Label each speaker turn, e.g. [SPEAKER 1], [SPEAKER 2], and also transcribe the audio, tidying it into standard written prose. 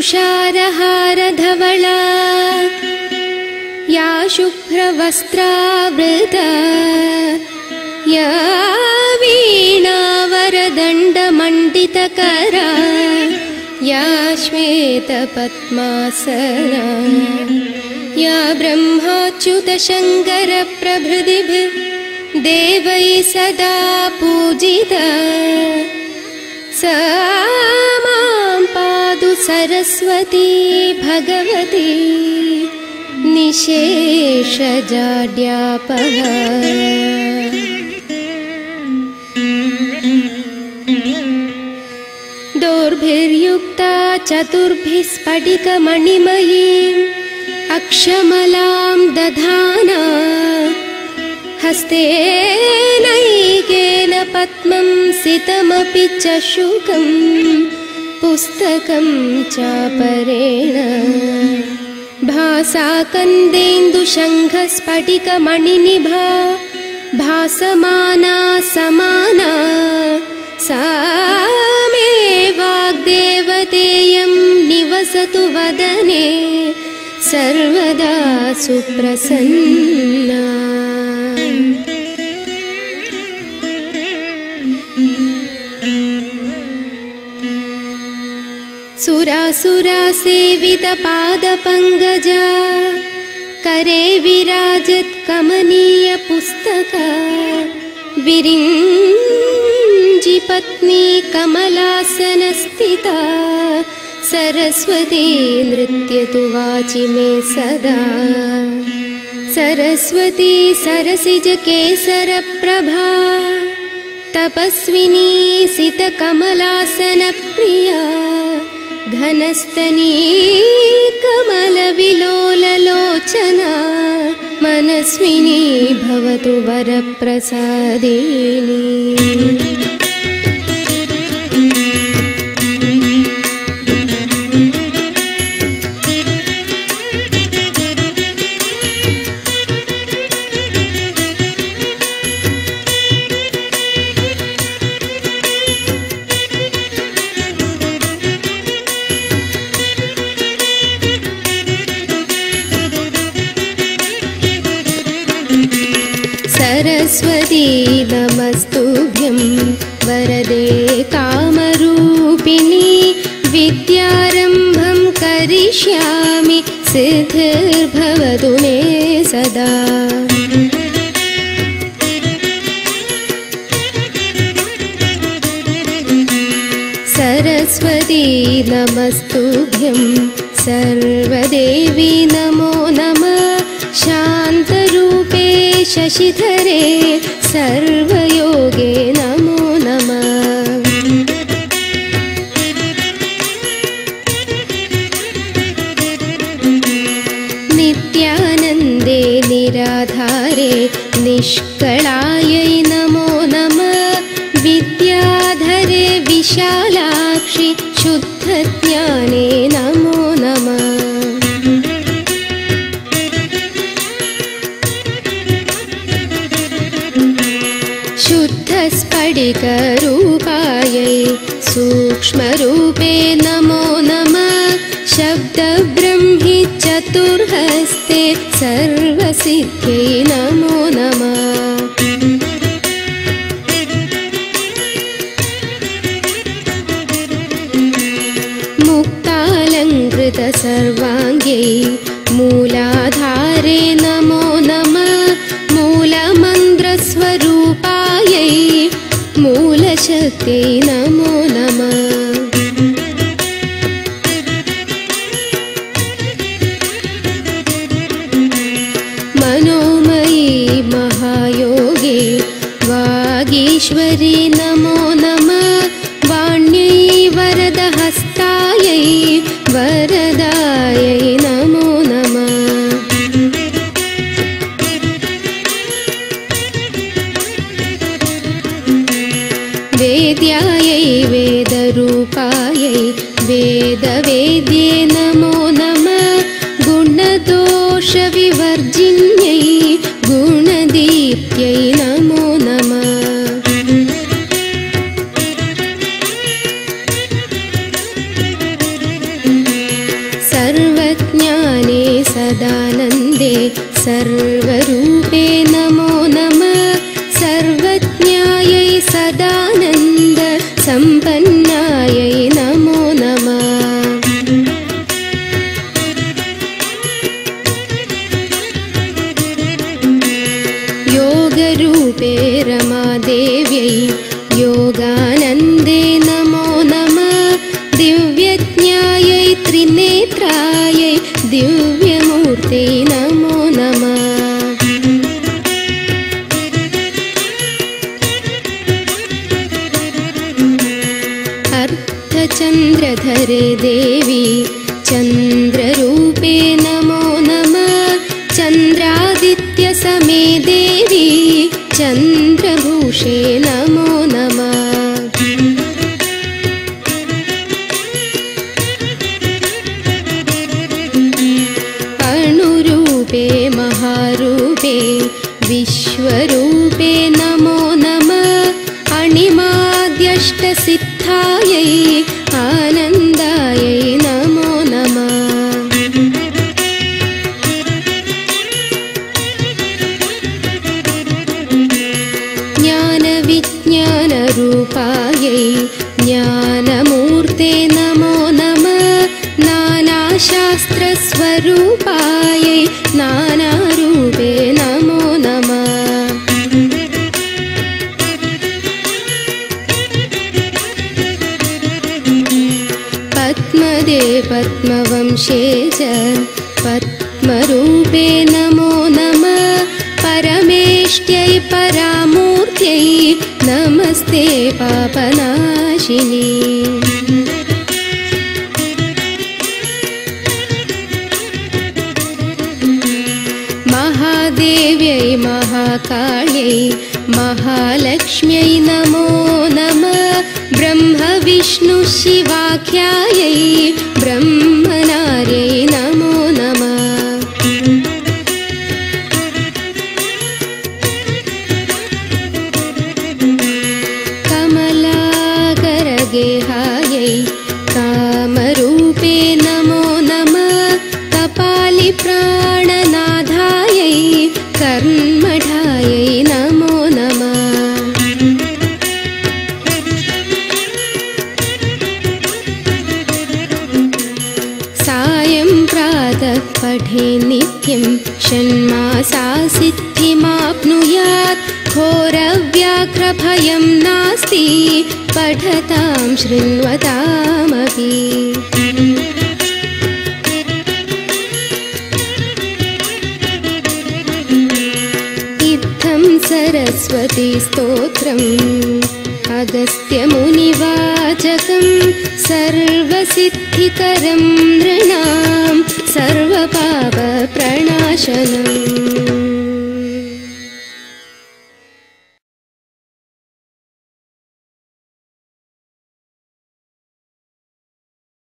[SPEAKER 1] तुषारहारधवला या शुभ्रवस्त्रावृता या वीणावरदण्डमण्डितकरा या श्वेतपद्मासना या ब्रह्माच्युतशङ्करप्रभृतिभिः देवैः सदा पूजिता सा मां पातु सरस्वती भगवती निशेषजाड्यापहा। दोर्भिर्युक्ता चतुर्भिः स्फटिकमणिमयीम् अक्षमलां दधाना हस्तेनैकेन पद्मं सितमपि च शुकं पुस्तकं चापरेण भासाकन्देन्दुशङ्खस्फटिकमणिनिभा भासमाना समाना सा मे वाग्देवतेयं निवसतु वदने सर्वदा सुप्रसन्ना। सुरासुरासेवितपादपङ्कजा करे विराजत् कमनीयपुस्तका विरिञ्चि पत्नी कमलासनस्थिता सरस्वती नृत्यतु वाचि मे सदा। सरस्वती सरसिजकेसरप्रभा तपस्विनी सितकमलासनप्रिया घनस्तनी कमलविलोललोचना मनस्विनी भवतु वरप्रसादिनी। सरस्वती नमस्तुभ्यं वरदे कामरूपिणी विद्यारम्भं करिष्यामि सिद्धिर्भवतु मे सदा। सरस्वती नमस्तुभ्यं सर्वदेवी नमो नमः शान्तरूपे शशिधरे सर्वयोगे नमो नमः। नित्यानन्दे निराधारे निष्कळायै नमो नमः विद्याधरे विशालाक्षि शुद्धज्ञाने नमो नमः। शुद्धस्फटिकरूपायै सूक्ष्मरूपे नमो नमः शब्दब्रह्मि चतुर्हस्ते सर्वसिद्ध्यै नमो नमः। मुक्तालङ्कृतसर्वाङ्ग्यै मूलाधारे नमो नमः मूलमन्त्रस्वरूपायै मूलशक्त्यै नमो नमः। मनोमयी महायोगे वागीश्वरी नमो नमः वाण्यै वरदहस्तायै वरदायै नमो नमः। वेद्यायै वेदरूपायै वेदवेद्ये नमो नमः गुणदोषविवर्जिन्यै गुणदीप्त्यै नमो नमः। सर्वरूपे नमो नमः सर्वज्ञायै सदानन्द सम्पन्नायै नमो नमः योगरूपे रमादेव्यै योगानन्दे नमो नमः दिव्यज्ञायै त्रिनेत्रायै दिव्यमूर्ते नमो नमः अर्धचन्द्रधरे देवी चन्द्ररूपे नमो नमः चन्द्रादित्यसमे देवी चन्द्रभूषे नमो नमः अणुरूपे महारूपे विश्वरूपे नमो नमः अणिमाद्यष्टसिद्धायै आनन्दायै नमो नमः ज्ञानविज्ञानरूपायै ज्ञानमूर्ते नमो नमः नानाशास्त्रस्वरूपायै नानारूपे नमो नमः पद्मदे पद्मवंशे च पद्मरूपे नमो नमः परमेष्ट्यै परामूर्त्यै नमस्ते पापनाशिनी महादेव्यै महाकाल्यै महालक्ष्म्यै नमो नमः ब्रह्मविष्णुशिवाख्यायै ब्रह्मनार्यै नमो नमः कमलाकरगेहायै कामरूपे नमो नमः कपालिप्राणनाथायै कर्मठायै नमो नमः सायं प्रातः पठे नित्यं षण्मासा सिद्धिमाप्नुयात् घोरव्याघ्रभयं नास्ति पठतां शृण्वतामपि इत्थं सरस्वती स्तोत्रम् अगस्त्यमुनिवाचकं सर्वसिद्धिकरं नृणां सर्वपापप्रणाशनम्